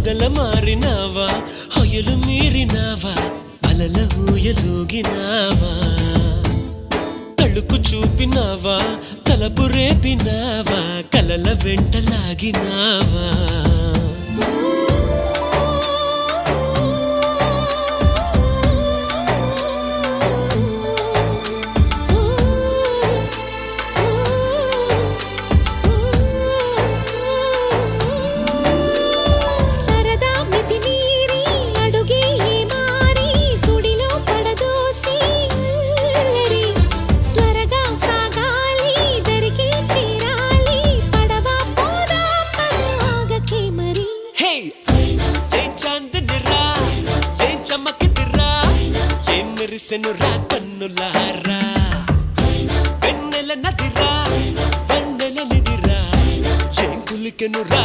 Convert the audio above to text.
మొగల మారినావా హొయలు మీరినావా అలల ఊయలూగినావా తళుకు చూపినావా తలపు రేపినావా కలల వెంటలాగినావా మెరిసెనురా కన్నులారా వెన్నెల నదిరా వెన్నెల నిదిరా ఏం కులికెనురా